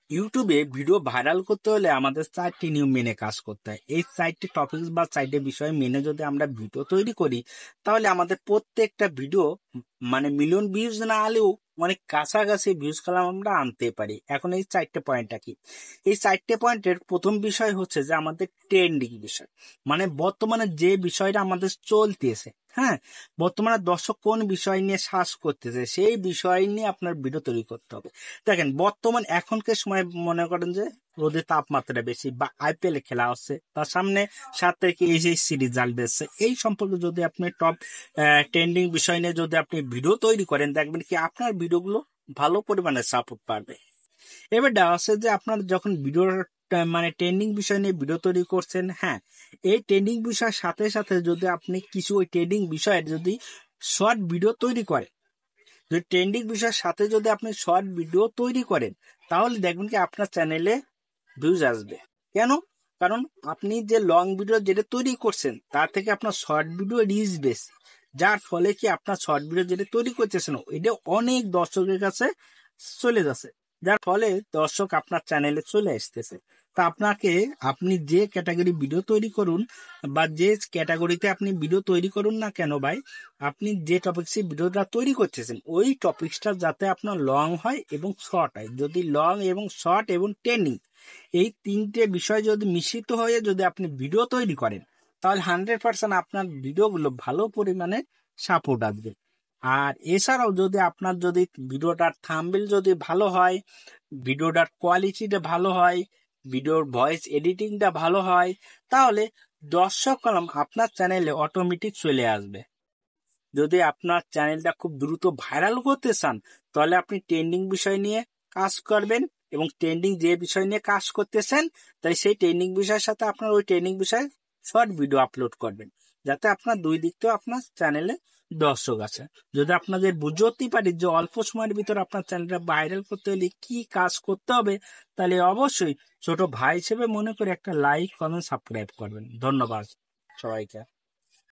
ইউটিউবে video viral করতে হলে আমাদের 4টি নিয়ম মেনে কাজ করতে হয়। এই 4টি টপিকস বা 4টি বিষয় মেনে যদি আমরা ভিডিও তৈরি করি, তাহলে আমাদের প্রত্যেকটা ভিডিও মানে মিলিয়ন ভিউজ না আলেও অনেক কাছাকাছি ভিউজ কালাম আমরা আনতে পারি। এখন এই 4টে পয়েন্টটা কি? এই 4টে পয়েন্টের প্রথম বিষয় হচ্ছে যে আমাদের ট্রেন্ডিং বিষয়, মানে বর্তমানে যে বিষয়টা আমাদের চলতেছে। হ্যাঁ, বর্তমানে দর্শক কোন বিষয় নিয়ে সার্চ করতেছে সেই বিষয় নিয়ে আপনার ভিডিও তৈরি করতে হবে। দেখেন, বর্তমান এখনকার সময় মনে করেন যে রোদের তাপমাত্রা বেশি বা আইপিএল খেলা হচ্ছে, তার সামনে 7 তারিখে এই রেজাল্ট বেরোচ্ছে, এই সম্পর্কে যদি আপনি টপ ট্রেন্ডিং বিষয় নিয়ে যদি আপনি ভিডিও তৈরি করেন, দেখবেন কি আপনার ভিডিওগুলো ভালো পরিমাণে সাপোর্ট পাবে। এবার দেওয়া আছে যে আপনার যখন ভিডিওর মানে ট্রেন্ডিং বিষয় নিয়ে ভিডিও তৈরি করছেন, হ্যাঁ, এই ট্রেন্ডিং বিষয়ের সাথে সাথে যদি আপনি কিছু ওই ট্রেন্ডিং বিষয়ের যদি শর্ট ভিডিও তৈরি করেন, যদি ট্রেন্ডিং বিষয়ের সাথে যদি আপনি শর্ট ভিডিও তৈরি করেন, তাহলে দেখবেন কি আপনার চ্যানেলে ভিউজ আসবে। কেন? কারণ আপনি যে লং ভিডিও যেটা তৈরি করছেন তার থেকে আপনার শর্ট ভিডিও রিচ বেশি, যার ফলে কি আপনার শর্ট ভিডিও যেটা তৈরি করতেছেন এটা অনেক দর্শকের কাছে চলে যাচ্ছে, যার ফলে দর্শক আপনার চ্যানেলে চলে আসতেছে। তা আপনাকে, আপনি যে ক্যাটাগরি ভিডিও তৈরি করুন বা যে ক্যাটাগরিতে আপনি ভিডিও তৈরি করুন না কেন ভাই, আপনি যে টপিক্সে ভিডিওটা তৈরি করতেছেন ওই টপিক্সটা যাতে আপনার লং হয় এবং শর্ট হয়। যদি লং এবং শর্ট এবং ট্রেন্ডিং এই 3টে বিষয় যদি মিশ্রিত হয়ে যদি আপনি ভিডিও তৈরি করেন, তাহলে 100% আপনার ভিডিওগুলো ভালো পরিমাণে সাপোর্ট আসবে। আর এছাড়াও যদি আপনার যদি ভিডিওটার থাম্বনেল যদি ভালো হয়, ভিডিওটার কোয়ালিটিটা ভালো হয়, ভিডিওর ভয়েস এডিটিংটা ভালো হয়, তাহলে দর্শক কলম আপনার চ্যানেলে অটোমেটিক চলে আসবে। যদি আপনার চ্যানেলটা খুব দ্রুত ভাইরাল করতে চান, তাহলে আপনি ট্রেন্ডিং বিষয় নিয়ে কাজ করবেন এবং ট্রেন্ডিং যে বিষয় নিয়ে কাজ করতেছেন, তাই সেই ট্রেন্ডিং বিষয়ের সাথে আপনার ওই ট্রেন্ডিং বিষয়ে শর্ট ভিডিও আপলোড করবেন, যাতে আপনার দুই দিক থেকে আপনার চ্যানেলে দর্শক আছে। যদি আপনাদের বুঝতেই পারি যে অল্প সময়ের ভিতর আপনার চ্যানেলটা ভাইরাল করতে হলে কি কাজ করতে হবে, তাহলে অবশ্যই ছোট ভাই হিসেবে মনে করে একটা লাইক, কমেন্ট, সাবস্ক্রাইব করবেন। ধন্যবাদ সবাইকে।